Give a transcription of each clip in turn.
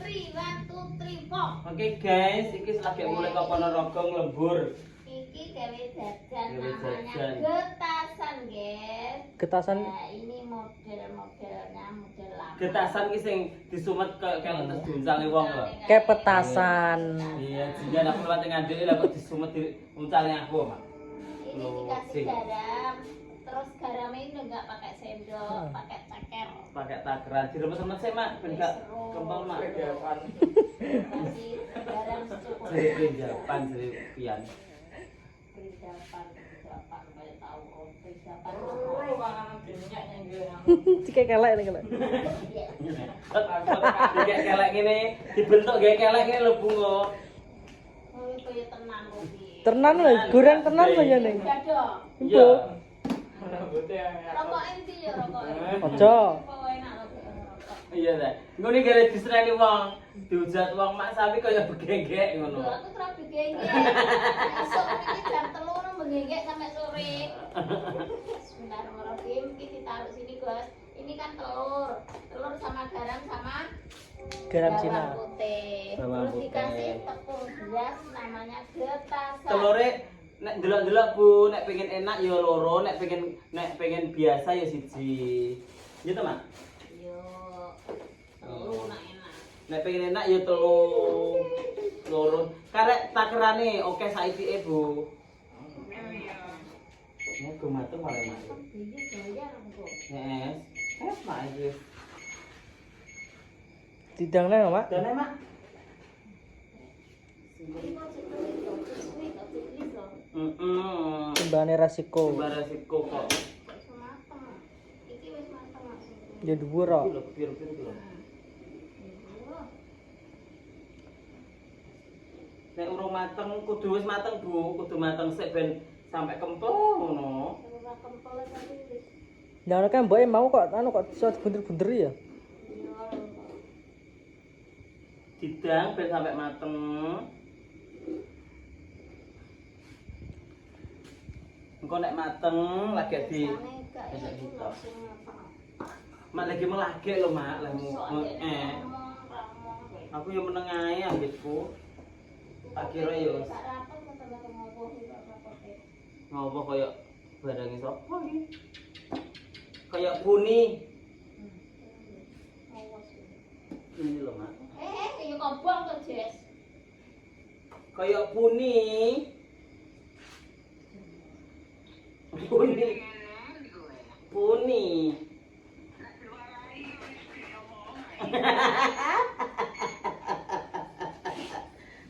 3, 1, 2, 3, 4. Oke guys, iki lagi mulai ke Ponorogo nglebur. Iki gawe jajan Gawe namanya jajan. getasan, guys. Getasan Nah, ini model-modelnya model lama. Getasan ki sing disumet kayak terus diuncangi wong lho. kayak petasan. Iya, jinan aku lewat ngandeli lah kok disumet diuncangi aku, Mak. Ini dikasih garam. Terus garamnya ini enggak pakai sendok, pakai ceker. Pakai takaran diremes-remes sih, Mak, ben gak kempel, Mak. Kasih garam secukupnya. Jadi Japan jadi pian. Peridapan kayak tahu peridapan. Cike kelek nih kelek. Kayak kelek ngene dibentuk kayak kelek ngene lho bungo. Oh, kaya tenan kopi. Tenan lho, goreng tenan lho ya ning. Gado. Iya. Rokok inti ya rokok. Ojo. Kok enak lho rokok. Iya ta. Ngono gara disereni wong, diujat wong mak sapi kaya begegek Lho, ngono. aku ora begengge. Esuk iki jam 3 nang begengge sampai sore. Bismillahirrahmanirrahim. Iki ditaruh sini, Guys. Ini kan telur. Telur sama garam sama Garam Cina. putih. Bawang Terus putih. dikasih tepung beras namanya getasan. Telure nek delok-delok Bu, nek pengen enak ya loro, nek pengen biasa ya siji. Gitu, Mak. Yo. Telur enak. Nek pengen enak ya telu loro. Karek takerane oke saitike, Bu. Nek go mateng malah Mak. Iki bayar engko. Yes. Mak iki. Tidang nang, Mak. Dene, Mak. Ini kok sweet kok sweet loh. Timbane resiko. Resiko kok. Kok iso mateng. Iki wis mateng maksudnya. Ya dhuwur kok. Lho, biru-biru lho. Nek urung mateng kudu wis mateng, Bu. Kudu mateng sik ben sampai kempel ngono. Ora kempel tapi wis. Nah, kan mboke mau kok kok iso bunder-bunder ya. Didang ben sampai mateng. Engko nek mateng lagi di Mak lagi melage lho, Mak. Aku yo meneng ae ambitku. Tak kira yo ngopo kaya barang sapa iki? Kaya puni. Ini lho, Mak. Kayak kobong tuh, Jess. Kaya puni. Puni. Puni.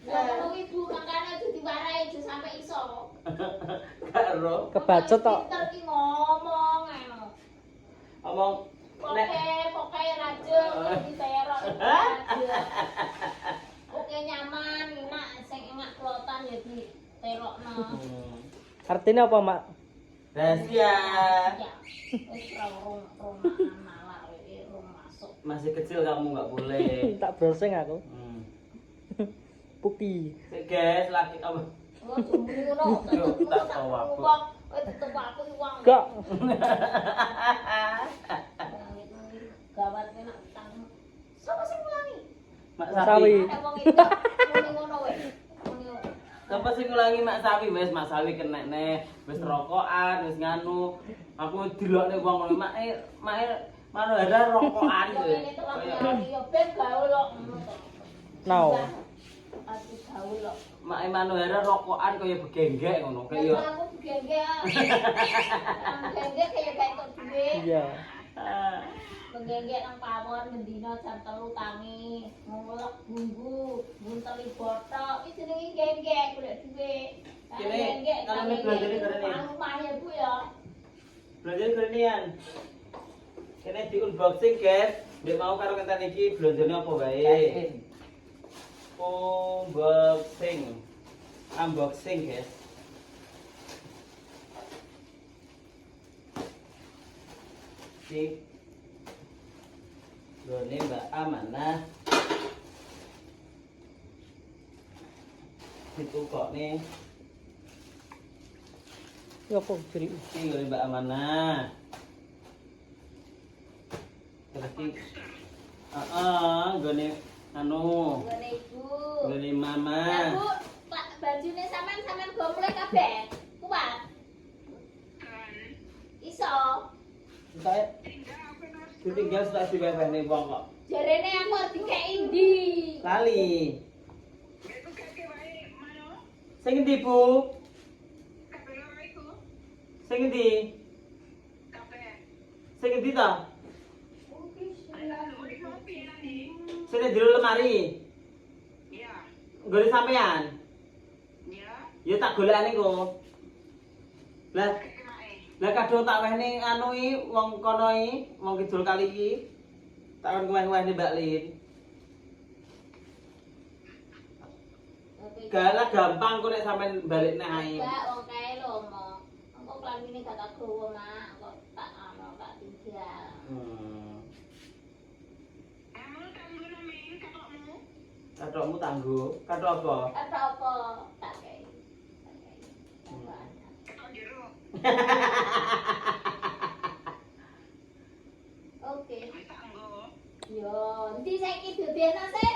Ngomong ibu makanya aja diwarai aja sampai iso. Karo Kebacot tok. Pinter ki ngomong ae. omong nek Pokoke raja diterok. Oke nyaman, enak sing enak klotan ya diterokno. Artinya apa, Mak? rahasia. Ya. Wis rong malah rong masuk. Masih kecil kamu nggak boleh. Tak browsing aku. Puki. Sik guys, lagi apa? Oh, ngono. Yo, tak tahu aku. Wis tetep aku uang. Gak. Gawat enak utang. Sopo sing ngulangi? Mak Sawi. Sawi. Ada wong itu muni ngono wae. Muni ngono. Sapa sing ngulangi Mak Sawi wis Mak Sawi kena neh, wis rokokan, wis nganu. Aku dilokne wong ngono Mak Manohara rokokan Yo kowe. ngene to lagi yo ben gaul kok ngono to. Now. Aku gaul kok. Mak Manohara rokokan kaya begenggek ngono kaya yo. Aku gengge. Gengge kaya gak entuk duit. Iya. Penggengge nang pawon mendina jam 3 tangi, ngulek bumbu, bunteli botok, iki jenenge gengge golek duit. Kene, kalau nek belanjane karene. Rumah ya Bu ya. Belanjane kerenian. Kene di unboxing guys. Ndek mau karo kenten iki belanjane apa wae. Unboxing guys. Si Done Mbak Amanah. Itu kok nih. Ya apa ciri? Iki ngene Mbak Amanah. Terus iki gone anu Nggone ibu. ngene mama. Ya Bu, Pak, bajune sampean go mulai kabeh. Kuat. Iso. Saya ditinggal setelah diwehne wong kok. Jarene aku dikeki ndi? Lali. Sing endi, Bu? Sing endi? Sing endi ta? Sing di lemari. Iya. Golek sampean. Iya. Ya tak golekane kok. Lah kadung tak wehne anu iki wong kono iki, wong kidul kali iki. Tak weh-wehne Mbak Lin. Galah gampang kok nek sampean balik neh ae. Mbak, wong kae lho omong. Engko klambine gak tak gowo, Mak. Kok tak anu tak tinggal. Kathokmu tanggo. Kathok apa? Kata apa? Tak kei. Oke. Yo, endi saiki dodene sih?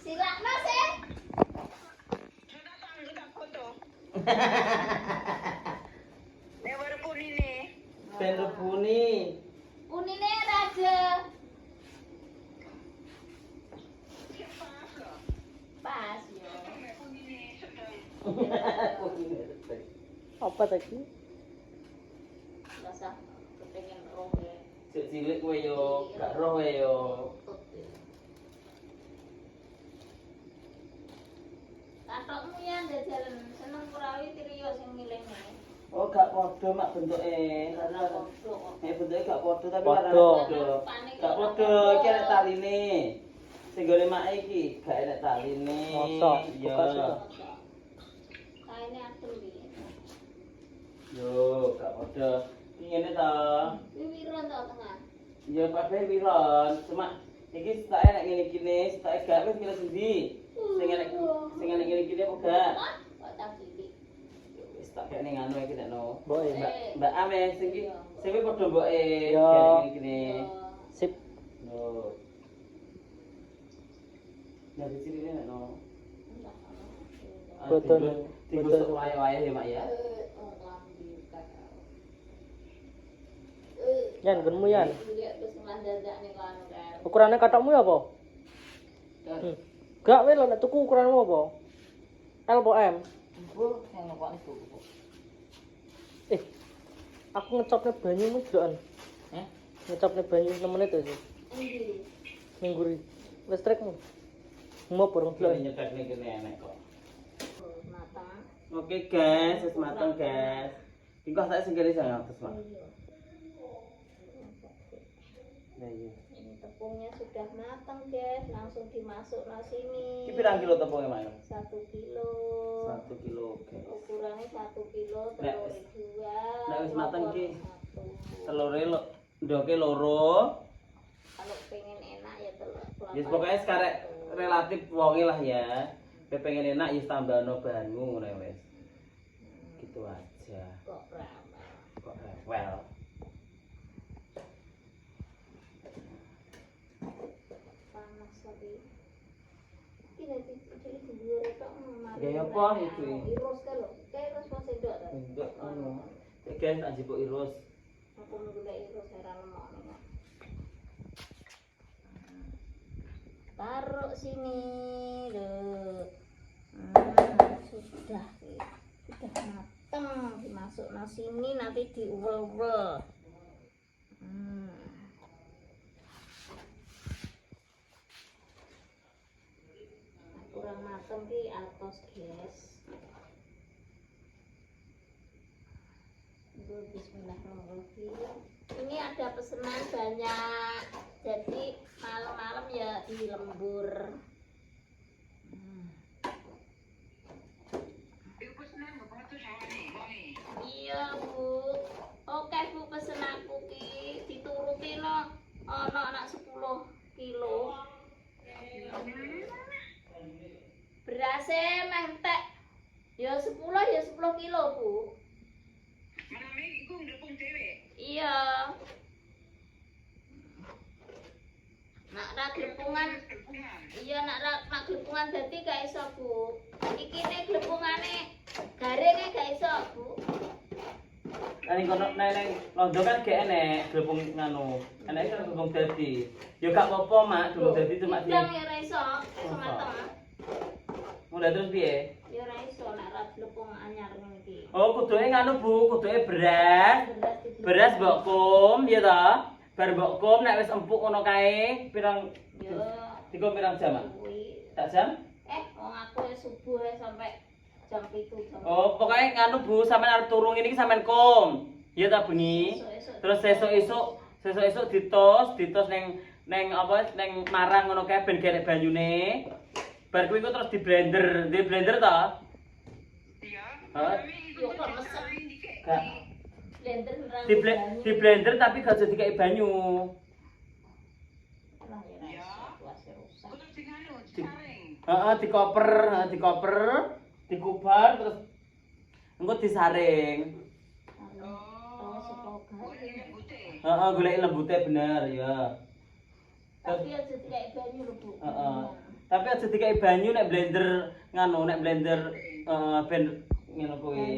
Silakno sih. Ben rebuni. Unine raja. Pas yo. Apa tadi? Rasa kepengen roh ya. Cek cilik kowe yo, gak roh kowe yo. Katokmu ya jalan seneng kurawi trio sing milihne. Oh gak padha mak bentuke. Karena nek bentuke gak padha tapi Padha. padha. Gak padha iki arek taline. Sing gole mak iki gak enek taline. Mosok, Iya. buka sudah. Kaine atur iki. Yo, gak padha. Iki ngene ta. Wiwiron to tengah. Ya kabeh wiron, cuma iki setae nek ngene kene, setae gak wis kira sendi. Sing enek ngene iki apa gak? Kok tak cilik. Wis tak kene anu iki nek no. Boy, Mbak Ame sing iki sing padha mboke Yo. ngene kene. Sip. No. Nah, di sini nek no. Betul. Betul wae-wae ya, Mak ya. Yan, genmu Yan. Lihat terus ngelandadak nih kan. Ukurannya katakmu ya apa? Gak weh lo, nek tuku ukuranmu apa? L apa M? Bu, yang nopok itu. Aku ngecopnya banyu delokan. Ngecopnya banyu 6 menit aja. Endi? Mingguri. Listrikmu. Mau borong Kene delokan. nyetek nih kene enek kok. Matang. Oke guys, wis mateng guys. Tingkah saya sing kene sangat terus, Mak. Nah, iya. Ini tepungnya sudah matang guys, langsung dimasuk ke sini. Iki pirang kilo tepungnya, Mak? 1 kilo. 1 kilo, guys. Ukurannya 1 kilo, Nek- telur dua. nek wis mateng iki. Satu. Telure lo ndoke loro. Kalau pengen enak ya telur. Ya pokoknya sekarang relatif wonge lah ya. Pengen enak ya tambahno bahanmu ngono wis. Gitu aja. Kok ramah. Kok rewel. Panas tapi. Iki dadi iki dhuwur tok mari. Gaya apa itu? Irus ka lho. Kayak irus pas sendok ta. Nduk anu. Guys tak jipuk irus. Aku nggolek irus ora lemokne kok. Taruh sini loh. Sudah matang, dimasuk sini nanti diuwel-uwel. Kurang matang ki atos guys. Bismillahirrahmanirrahim. Ini ada pesanan banyak, jadi malam-malam ya di lembur. Iya Bu, oke Bu pesen aku ki dituruti no, ono anak 10 kilo. Berasnya mentek, ya 10 kilo Bu. Iya. glepungan. Iya nak glepungan dadi gak iso, Bu. Iki nek glepungane garinge gak iso, Bu. Nang kono neng londo kan gak enek glepung nganu. Enek kan glepung dadi. Ya gak apa-apa, Mak, glepung dadi cuma di. Ndang ya ora iso, iso mateng. Mulai terus piye? Ya ora iso nek ora glepung anyar ngene iki. Oh, kuduke nganu, Bu, kuduke beras. Beras mbok kum, ya ta? Bar mbok kum nek wis empuk ngono kae, pirang Yo. dikum pirang jam, Mak? Kuwi. Tak jam? Wong aku ya subuh ya sampai jam 7 jam. Oh, pokoknya nganu Bu, sampean arep turung ini sampean kum. Iya ta bengi. Terus sesuk ditos neng apa neng marang ngono kae ben gerek banyune. Bar kuwi terus di blender ta? Iya. Heeh. Yo kok mesem. Gak. Blender nerang. Di blender tapi gak jadi kayak banyu. Heeh, dikoper, dikubar terus engko disaring. Heeh, golek lembute bener ya. Tapi aja dikai banyu lho, Bu. Heeh. Tapi aja dikai banyu nek blender nganu, nek blender ben ngono kuwi.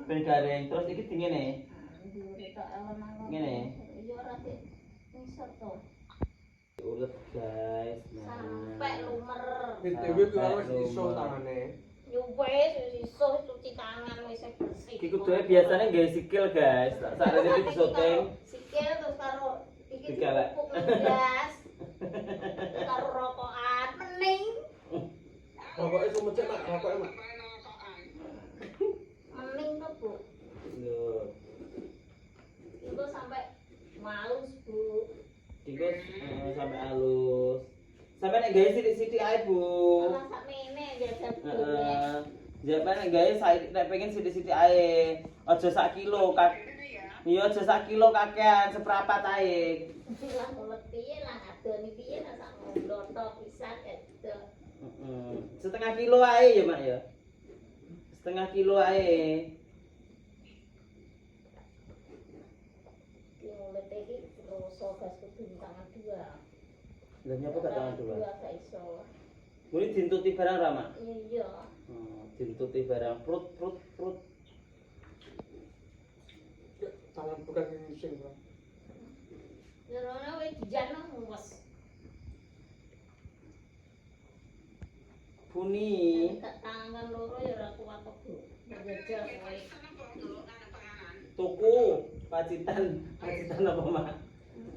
Ben garing. Terus iki dingene. Ngene. Ya ora dik iso to. Ulet guys. Sampai lumer. Dewe kuwi wis iso tangane. Yo wis iso cuci tangan wis bersih. Iki kuduke biasane nggawe sikil guys. Sakjane iki syuting. Sikil terus karo iki Digalak. pupuk ndas. Karo rokokan mening. Rokoke sumecek Mak, rokoke Mak. Mening to, Bu. Lho, Itu sampai malus, Bu. tikus sampai halus. Sampai nek gawe sithik-sithik ae, Bu. Ora sakmene jajan Heeh. Japan nek gawe nek pengen sithik-sithik ae. Aja sak kilo Iya, aja sak kilo kakean seprapat ae. lah mulut piye lah ngadoni piye lah sak nglotok pisan gitu. Heeh. Setengah kilo ae ya, Mak ya. Setengah kilo ae. Ki mulut iki kroso gas kudu tangan dua. Lah nyapa gak tangan dua? Dua gak iso. Muni dintuti barang ra, Mak? Iya. Dintuti barang prut. Tangan bukan sing Bang. Nerone wis dijano muwes. Puni. Tak tangan loro ya ora kuat kok, Bu. Jajal kowe. Tuku pacitan apa, Mak?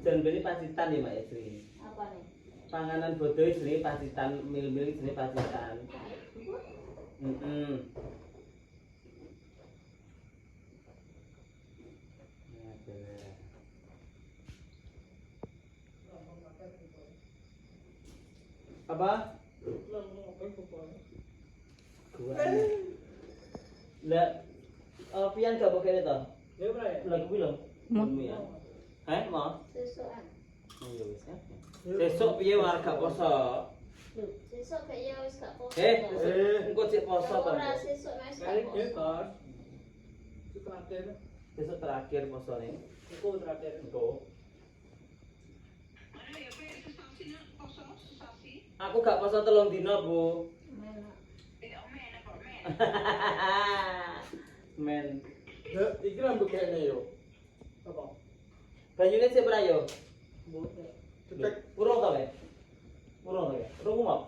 Jan beli pacitan ya, Mak Istri. Apa nih? Panganan bodoh jenenge pacitan, mil-mil jenenge pacitan. Heeh. Ya, bener. Apa? Gua. Lah, pian gak pakai itu? Ya ora ya. Lah kuwi lho. Mumi ya. Mau? Sesukan. Oh ya wis ya. Sesuk piye warga poso? Lho, sesuk kaya wis gak poso. Engko cek poso to. Ora sesuk wis gak Kali poso. ketor. Itu terakhir. Sesuk terakhir posone. Itu terakhir. Engko. Aku gak poso 3 dina, Bu. Men. Ya, iki rambut kene yo. Apa? Banyune sik ora yo? Cetek Urung ta, Le? Urung ta, Le? Urung mau?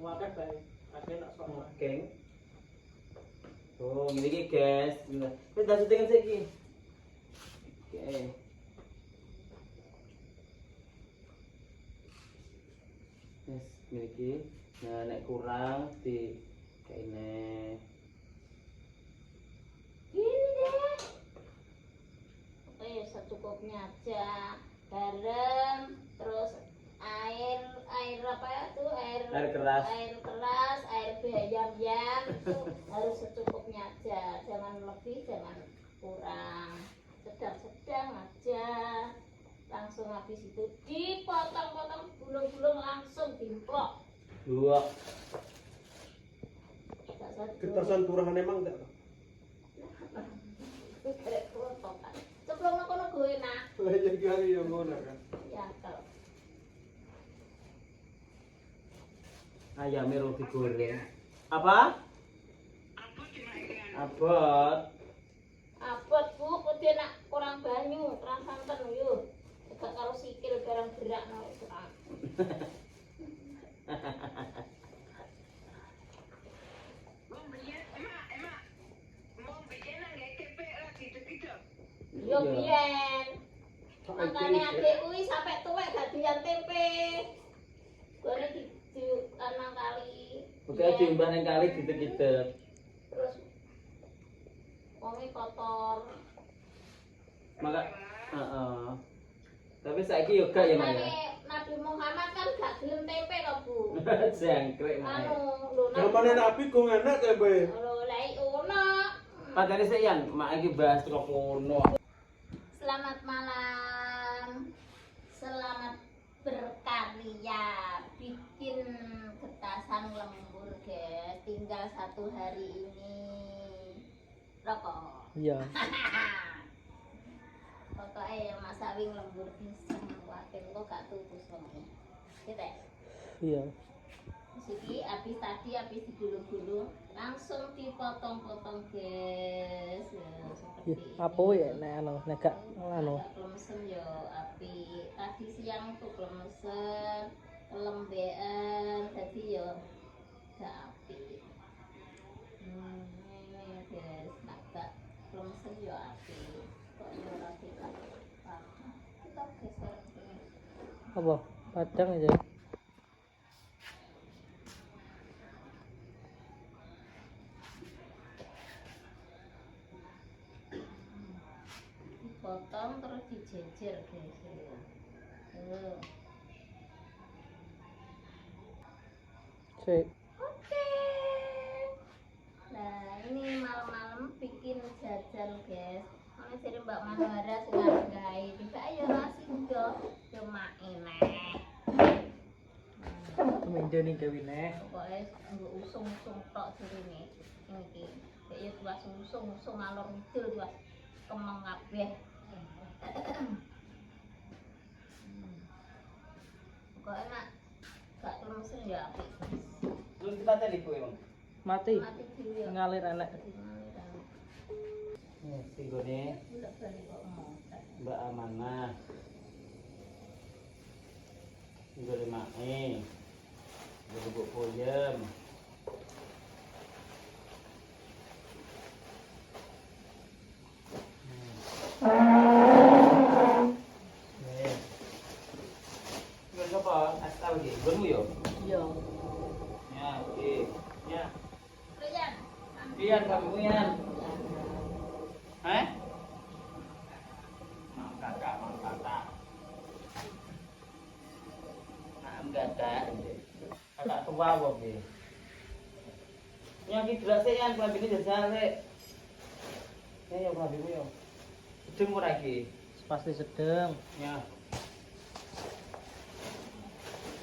wae bae. Akeh nak sama. Geng. Oh, ngene iki, guys. Wis dah syuting sik iki. Oke. Wis ngene iki. Nah, nek kurang di kaine. Gini deh. Ya secukupnya aja. Garam, terus air apa ya tuh Air keras. air bayam-bayam itu harus secukupnya aja. Jangan lebih, jangan kurang. Sedang-sedang aja. Langsung habis itu dipotong-potong bulung-bulung langsung dimplok. Dua. Kertasan turahan emang enggak? Ceplok nang kono go enak. Lah jadi kali yo ngono kan. Ya kalau Ayamnya rong digoreng. Apa? Abot. Abot bu, kudu nak kurang banyu, kurang santan yuk. Gak kalau sikil barang gerak no serak. Yo biyen. Makane adek kuwi sampe tuwek gak doyan tempe. Gone di anang kali. Oke, diumbah nang kali ditek-itek. Terus wonge kotor. Maka heeh. Tapi saiki yo gak ya, Mak ya. Makane Nabi Muhammad kan gak gelem tempe kok, Bu. Jangkrik, Mak. Anu, lho Zamane Nabi kok enak tempe. Lho lek ono. Padahal sik yan, Mak iki bahas kok ngono. Selamat malam. Selamat berkarya. Bikin getasan lembur, guys. Tinggal 1 hari ini. Rokok. Iya. Pokoknya Mas Awing lembur bisa wakil kok gak tutus wong. Kita. Iya. Siki habis digulung-gulung langsung dipotong-potong guys. Ya, Ya, seperti apa ini. ya nek nek gak anu. Klemsen yo api. Tadi siang tuh klemsen, kelembean, tadi yo gak api. Ini guys, nak gak klemsen yo api. Kok yo rati gak apa. Kita geser ini. Apa? Padang aja. Dipotong terus dijejer guys. Tuh. Sik. Oke. Nah, ini malam-malam bikin jajan, guys. Mana sih Mbak Manuara sekarang guys. Juga ayo nasi juga cuma ini. Mendo ning gawe neh. Pokoknya nggak usung-usung tok sini nih. Ini kayak tuas usung-usung alur ngidul tuas kemeng kabeh. Pokoknya nak gak klemsen ya apik. Terus kita tadi ku emang. Mati. Mati dulu ya. Ngalir enek. Nih, tinggone Bolak-balik kok mau. Mbak Amanah. Tinggone Mae. Bubuk puyem. Nih. Apa? Asal lagi. Gonmu yo. Iya. Ya, oke. Ya. Rian. Biar kamu yan. Mang kakak. Nah, kakak. Kakak tua apa, Bi? Yang iki jelas yan, klambine jajal rek. Ya, klambine yo. Sedeng ora iki? Pasti sedeng. Ya.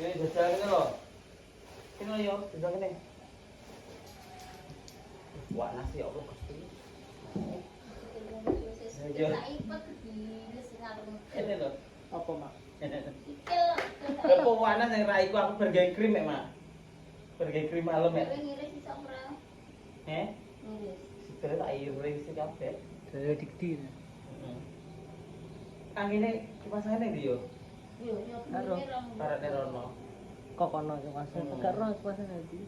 Ini jajal ini loh. Ini yo, jajal ini. Wah, nasi ya Allah Gusti. Ini loh. Apa, Mak? Lepo panas yang raiku aku bergawe krim mek, Mak. Bergawe krim malam mek. Segera tak iris sih kabeh. Dari dikti. Angine kipasane ndi yo? Karo. Parane rono. Kok kono sing pasang. Gak ro pasang nanti.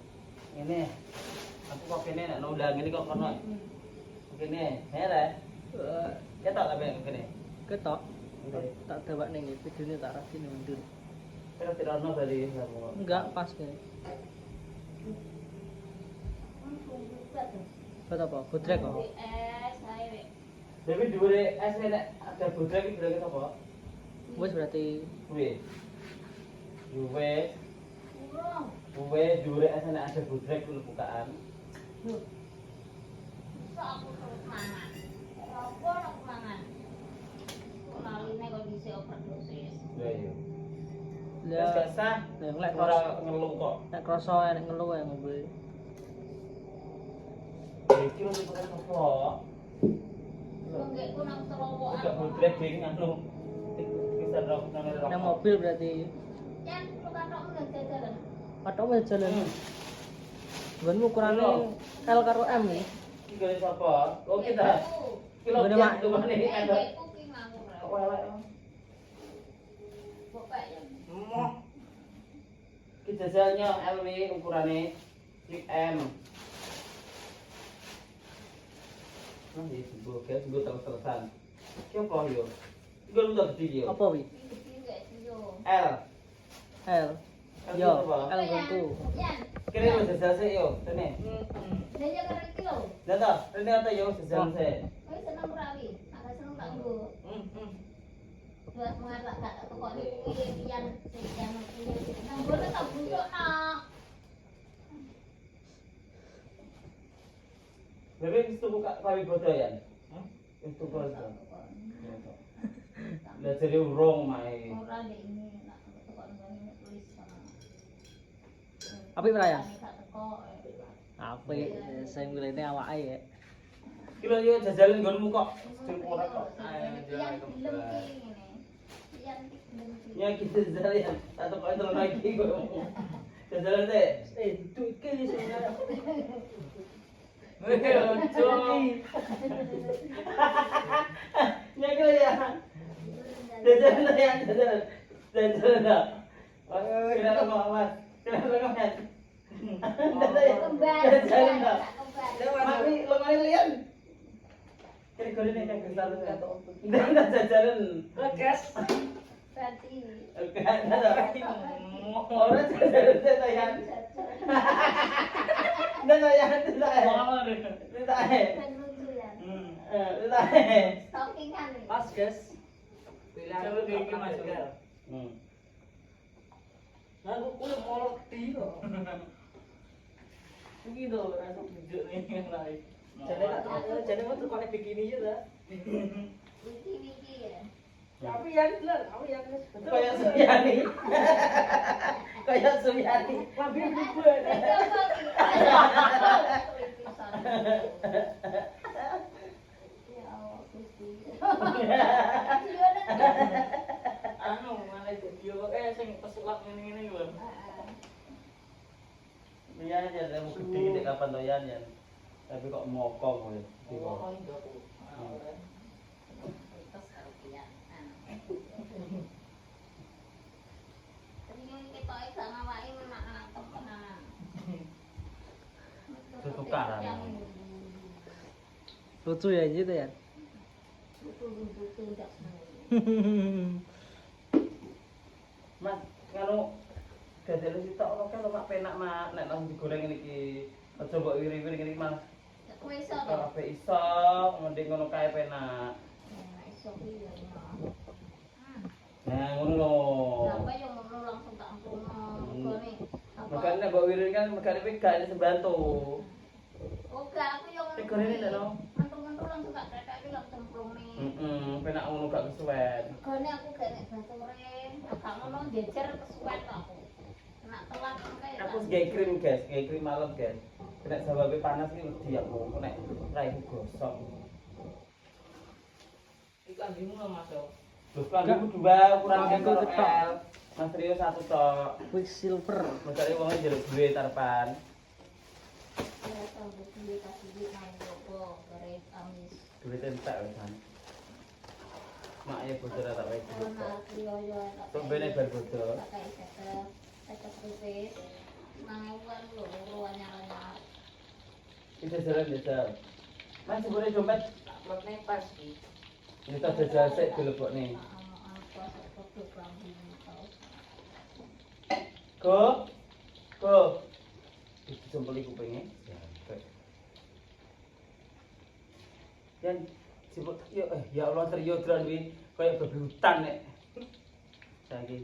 Ini aku kok kene nek nundang ini kok kono. Kene, hele. Ya tak kabeh kene. Ketok. Tak dawak ning videone tak rasine mundur. Kira tidak ono dari kamu. Enggak pas kene. Buat apa? Butrek kok. Tapi dhuwure es nek ada budrek iki budrek apa? Wes berarti Kuwi. Kuwi dhuwure es nek ada budrek kuwi bukaan. Lah iya. Wes gak sah. yang lek Ora ngeluh kok. nek krasa enek ngeluh ya ngombe. Iki lho bukan apa. Enggak budrek ding anu. Bisa rok nang Nang mobil berarti Patok wis jalan. Nggonmu ukurane L karo M iki. Iki gone sapa? Oh kita. Kilo Gone, mak Mak. dumane iki ada. Gekku ki ngawur. Kok elek. Bapak ya. Iki jajalnya LW ukurane M. Nah, iki sebuah guys, gue terus-terusan. Ki apa yo? Iku lu tak gede yo. Apa wi? Iki gede gak sih yo. L. L. L Yo, apa? L nggonku. Yan. Kira lu jajal sik yo, rene. Dia jaga iki lho. Data, rene ata yo jajal sik. Kowe seneng rawi. Ada seneng tak nggo. Buat mengarak gak kok iki yan yan iki. Nang ngono tak busuk nak. Bebe wis tuku kawi bodo ya? Wis tuku wis. Lah jare urung mae. Ora ndek ini nak kok ngene tulis sama. Apik ora ya? Gak teko. Apik, sing ngene awake ya. Ki lho yo jajalan nggonmu kok. Sing ora kok. Ya kita jalan. Satu kali terus lagi kok. Jajalan sik. Duduk iki sing Lucu. Ya kira ya. Jajalan ya, jajalan. Jajalan dah. Kira apa Mas? Kira apa Mas? Jajalan dah. Mami, lo mari lian. Kira-kira nih kan besar tuh. Dah jajalan. gas. Berarti Oke, ada. Orang jajalan tayan. Dah tayan, tayan. Tayan. kan lucu ya. Tayan. Stalking kan. Pas gas. Coba iki masuk. Lah kok kuwi molor di kok. Iki lho rasa tunjuk ning lain. Jadi mau tukang bikini aja dah. Wiki ya. Tapi ya lah, aku yang Kayak Suryani. Kayak Suryani. Tapi gue. Ya Allah, Gusti. Anu malah video sing pesulap ngene-ngene lho. Iya aja, saya mau gede kapan doyan ya. Tapi kok mokong ya. Tukaran. Lucu ya gitu ya. Mas, kalau dadel sitok ono kan mak penak mak nek langsung digoreng iki. Aja mbok wiri-wiri ngene Mas. Kowe iso to? Kabeh iso, mending ngono kae penak. Iso kuwi ya. Nah, ngono lho. Sampai yang ngono langsung tak ampuno. Megane Makanya mbok wiri kan megane iki gak sembantu. Oh, gak aku yang ngono. Tegone nek lho. Mantu-mantu langsung tak tetek langsung plunge. Penak ngono gak kesuwen. Megane aku gak nek baturen. Gak ngono jejer kesuwen to aku. Nak telat kae. Aku gawe krim, guys, gawe krim malam, guys. Nek sababe panas iki wedi aku, nek ra iku gosok. Ikan dimu Mas. Loh, kan aku dua ukuran Aku karo ketok. L. Mas Rio satu tok. Quicksilver. Mencari wong njaluk duwe tarepan. Ya sampe duwe kasih duit nang opo garis amis. Duwe entek wisan. Mak ya bocor tak wae Kalau duit kok. nak kriyo tak. Tumbene bar bocor. Tak kayak tetep rupit. Nang ewan lho anyar-anyar. Iki jalan jajal. Mas sebure dompet. Tak plotne pas iki. Ini tak jajal sik dilebokne. Go. Go. Dijempeli kupinge. Yan sibuk yo ya Allah teriyo dran wi kaya babi hutan nek. Saiki.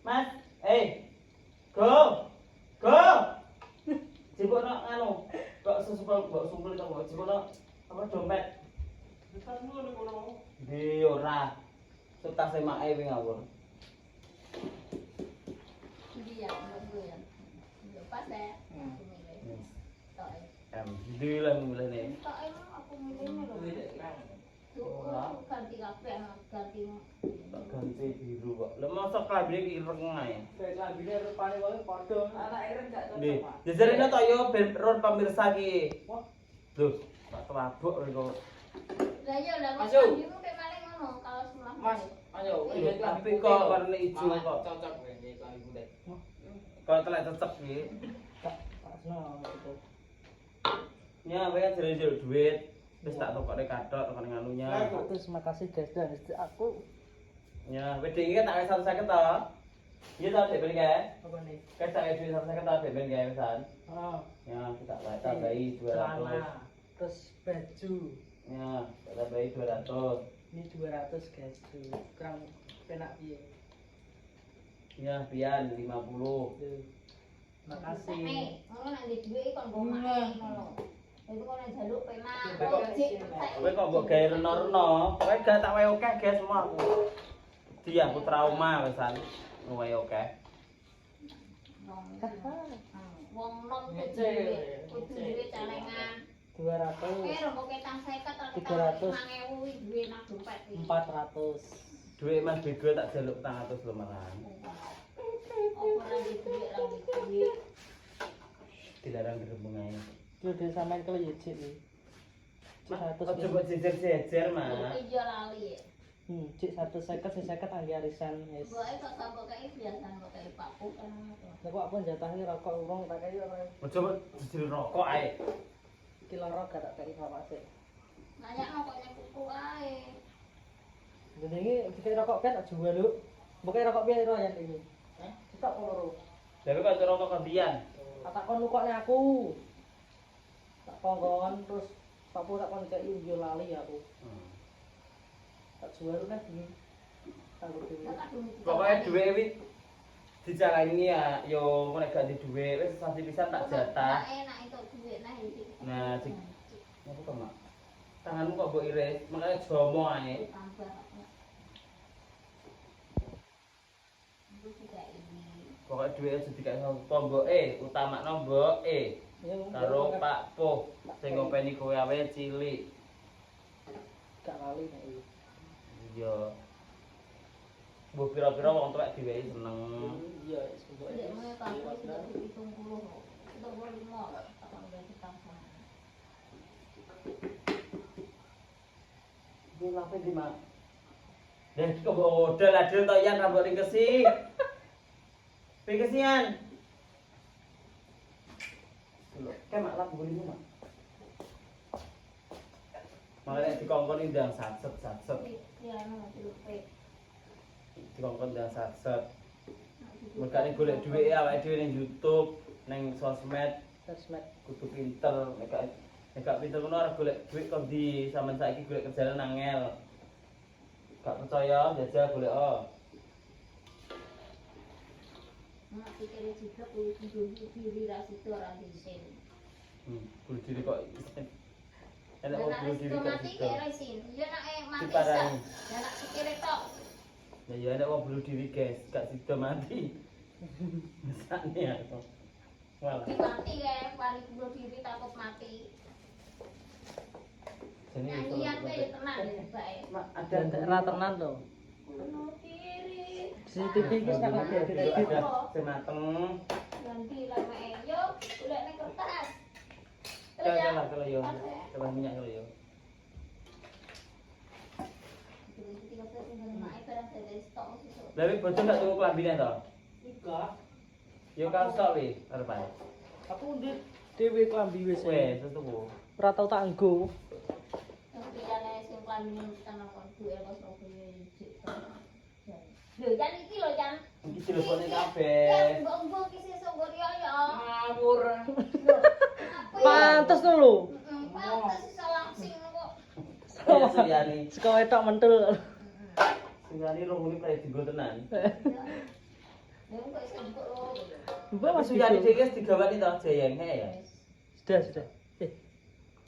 Mas, go. Go. Sibuk nak anu, kok sesumpel mbok sumpel to mbok sibuk nak apa dompet. Depan dulu kono. Di ora. Setas emake wi ngawur. Iya, gue ya. Pas ya. Di lah mulane. Tak emang aku milihnya loh. Tuh, ganti kafe, ganti ganti biru kok. Lah mosok klambine ireng ae. Kayak lambine rupane wae padha. Anak ireng gak Nggih. cocok, Pak. Jajarene to yo ben ron pemirsa iki. Wah, Lho, tak kelabuk kok. Lah ya lah Mas Yu. kamu kayak maling ngono kalau sebelah. Mas, ayo Lho, tapi kok warna ijo kok. Cocok ini klambi putih. Kok telek cecek iki. Tak seneng itu. Ya, kowe kan jare duit. Wis tak tokone kathok tokone nganunya. Terus makasih guys dan aku Ya, wedi iki kan tak 150 to. Iya ta, Dek Ben kae. apa nih? Kae tak duit 150 to, Dek Ben kae pesan. Oh, Ya, kita tambahi 200. celana, terus baju. Ya, kita tambahi 200. Ini 200 guys, tuh. Kurang penak piye. Ya, pian 50. Tuh. Makasih. Nek, ngono nang di duwe kon go main ngono. Itu kon njaluk pemak. Kowe kok mbok gawe reno-reno, pokoke gak tak wae akeh guys semua aku. Dia aku trauma wesan. Wae akeh. Wong nom kudu duwe celengan. 200, Eh rombok ketang 50 300. 5.000 kuwi duwe nang dompet iki. 400. Duit Mas Bego tak jaluk 400 lho malahan. Apa lagi duwe lagi duwe. Dilarang dirembung ae. Itu dia samain kalau ya cik nih. Cik 100. Ojo kok jejer-jejer, Mas. Iki yo lali. Cik 150 anggi arisan guys. Boke kok tambah kae biasa kok kae paku kan ngono. Lah kok apa jatahnya rokok urung tak kaya ora. Ojo kok jejer rokok ae. Iki loro gak tak kaya bapak sik. Nanya rokoknya kuku ae. Jadi ini bikin rokok kan aja jual lu. Bukan rokok biar ya ini. Kita loro. Tapi kok rokok gantian. Tak kon lukokne aku. Tak kongkon terus papu tak kon kei yo lali aku. Tak jual kan ini. Tangguh dhewe. Pokoknya duit iki dijalani ya yo nek gak di duit wis sasi pisan tak jatah. Enak itu duit nah iki. Nah, cik. Apa to, Mak? Tanganmu kok mbok iris, makanya jomo ae. Tambah. Itu juga ini. Pokoknya duit aja dikasih sama mboke, utamakno mboke. Karo Pak Poh sing ngopeni kowe awe cilik. Gak lali nek iki. Iya. Mbok pira-pira wong tuwek diwehi seneng. Iya, wis mbok. Lek mau kamu sudah 70. Itu boleh mau tak udah ditambah. Iki lape di Mak. Deh, kok bodol adil to yan rambut ring kesi. Ring kesian. Lho, kayak mak lap buli Mak. Makanya dikongkon ndang satset. Ya no lupa. Dikongkon ndang satset. Merkane golek dhuwit awake dhewe ning YouTube, ning sosmed, Sosmed. kudu pinter. Nek gak pinter ngono arep golek dhuwit kok ndi? Sampeyan saiki golek kerjane angel. Gak percaya jajal golek Mak pikir juga kudu diri ra situ ora disin. Bunuh diri kok. Enak kok bunuh diri kok mati situ. kira sin. Ya nak mati Diparani. Ya nak sikile tok. Ya ya enak kok bunuh diri guys, gak sido mati. Mesane aku. Walah. Mati kae paling bunuh diri takut mati. Jane itu. Nyanyian kae tenan ya bae. Mak Ada ra tenan to. Bunuh diri. CCTV iki sekarang ada. Sing mateng. Ganti lama yo, golek ning kertas. Kalau yo. Coba minyak kalau yo. Tapi bocor gak tunggu kelambine to? Enggak. Yo kan stok wi, arep ae. Aku ndek dhewe klambi wis. Wes tuku. Ora tau tak nggo. Lho jan iki lho jan. Iki telepone kabeh. Mbok iki sesuk nggo riyo ya. Ngawur. Apa ya? Pantes to lho. Pantes iso langsing kok. Ya Suryani. Saka wetok mentul. Suryani rungune kaya dienggo tenan. Lha kok iso mbok lho. Mbak Mas Suryani dhewe wis digawani to jayeng ya. Sudah. Wes.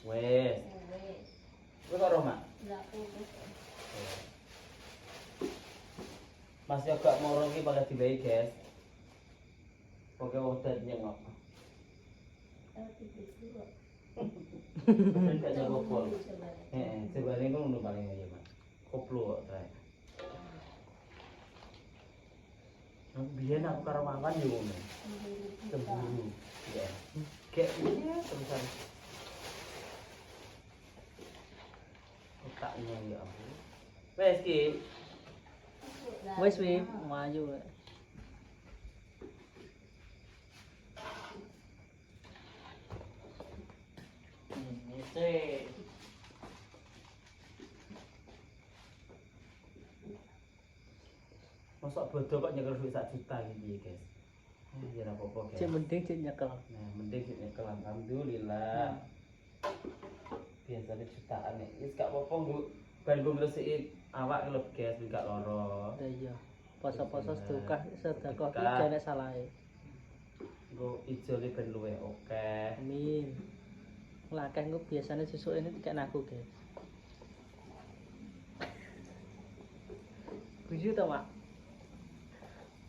Wes. Kowe kok roh, Mak? Lah putus. Mas yo gak moro iki bakal diwehi, guys. Pokoke wedan nyengok. Gak jago pol. Heeh, sebane ngono paling ya, Mas. Koplo kok tae. Biyen aku karo Wawan yo ngono. Cemburu. Ya. Kayak iya terusan. Otaknya ya ampun. Wes ki. Wis wi, maju. Ese. Mosok bodoh kok nyekel duit 1 juta iki, guys. Ya ora apa-apa, guys. Cek mending cek nyekel. Nah, mending sih nyekel alhamdulillah. Biasanya jutaan nih. Wis gak apa-apa, Bu. Ben gue ngresiki awak lho, guys, gak loro. Iya. Poso-poso sedekah sedekah iki gak nek salahe. Gue ijole ben luwe oke. Amin. Lakeh engko biasane sesuk ini tidak aku, guys. Buju to, Mak?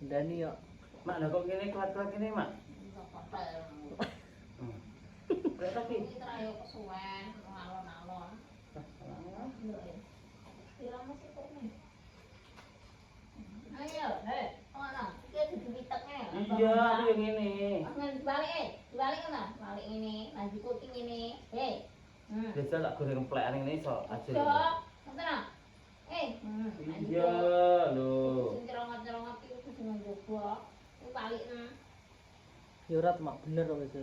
Dani yo. Mak, lha kok kene kuat-kuat kene, Mak? Kayak tapi Ini terakhir kesuwen, ngalon-alon. Kira mesti kok nih. Ayo, mana? Kita dibitaknya. iya, aku yang ini. Balik kan? Balik ini, lanjut kucing ini. Hei. Biasa tak goreng kemplekan ini so aja. Cok, nonton. Iya, lho. Cerong-cerong api itu dengan jogo. Balik. Yo ora Mak bener kok wis.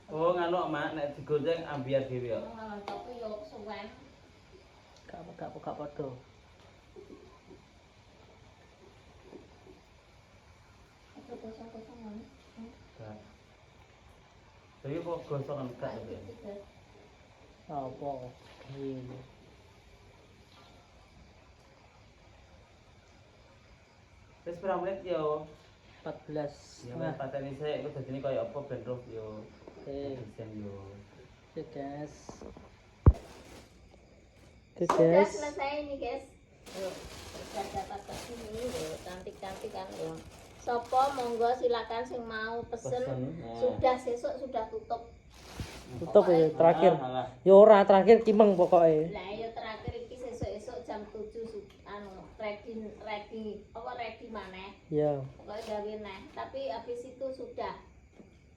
Oh, nganu Mak, nek digoreng ambiar dhewe yo. Kalau tapi yo kesuwen. Gak padha. Kosong-kosong mana? Gak. Tapi kok gosongan gak tapi. Apa? Ini. Wis berapa menit yo? 14. Ya Nah, wis pateni sik, kok dadine koyo apa ben roh yo. oke. Desain yo. Oke, guys. Sudah selesai nih guys. Sudah dapat ke sini, cantik-cantik kan loh. Sopo monggo silakan sing mau pesen. Sudah sesuk sudah tutup. Tutup ya terakhir. Alah. Yo ora terakhir kimeng pokoke. Lah ya terakhir iki sesuk jam 7 ready maneh. Ya. Pokoke gawe neh. Tapi habis itu sudah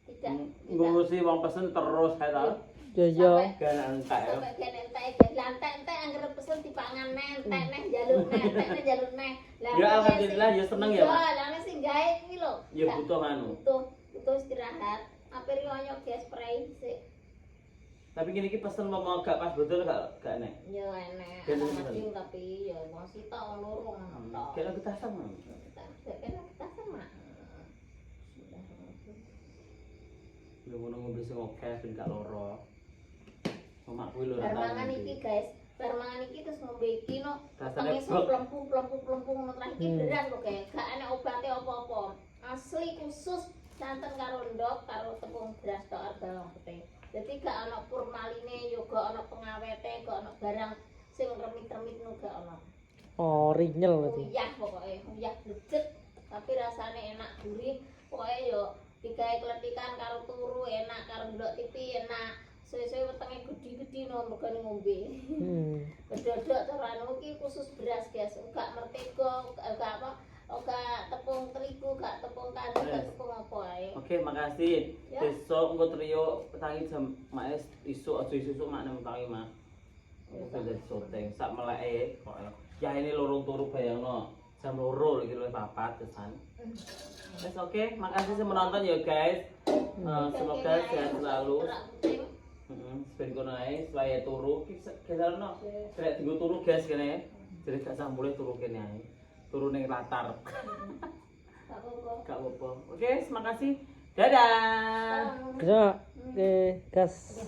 tidak Ngurusi wong pesen terus kae ta. Yo yo. Gak entek yo. Sampai gen entek lantek anggere pesen dipangan neh, entek neh jaluk neh. Lah Ya alhamdulillah ya seneng ya, Pak. Lah nek sing gawe kuwi lho. Ya butuh anu. Butuh istirahat. Apa riyo gas spray sik. Tapi gini iki pesen mau gak pas betul gak enek. Ya enek. Gen Ana enek. masing tapi ya wong sita wong loro ngono. Kira kita sama. Kita sama. Lu ngono ngombe sing oke ben gak loro. Omak kuwi lho Bar mangan iki guys. Bar mangan iki terus ngombe iki no. Rasane Pengen plempung ngono terakhir iki beras kok kayak gak enek obate apa-apa. Asli khusus santen karo ndok karo tepung beras tok bawang putih. Jadi gak ana formaline yo gak ana pengawete, gak ana barang sing remit-remit no gak ana. Oh, rinyel berarti. Uyah pokoknya, uyah blejet tapi rasanya enak gurih. Pokoknya yo digawe kletikan karo turu enak, karo ndelok TV enak. Suwe-suwe wetenge gede-gede no mergo ngombe. Bedodok carane iki khusus beras guys, gak mertego, gak apa, gak tepung terigu, gak tepung kanji, gak tepung apa ae. Oke, makasih. Ya. Besok engko trio petangi jam maes isuk aja isuk makne petangi mah. Oke, dari syuting sak meleke kok. Ya ini lorong turu bayangno. Jam 2 iki lho 4 kesan. Wes oke, makasih sing menonton ya guys. Semoga sehat selalu. Seperti kono ae, supaya turu kita ono. Krek dienggo turu guys kene. Jadi gak sambule turu kene ae. Turu ning latar. Gak apa-apa. Gak apa-apa. Oke, terima kasih. Dadah. Bisa. Oke, gas.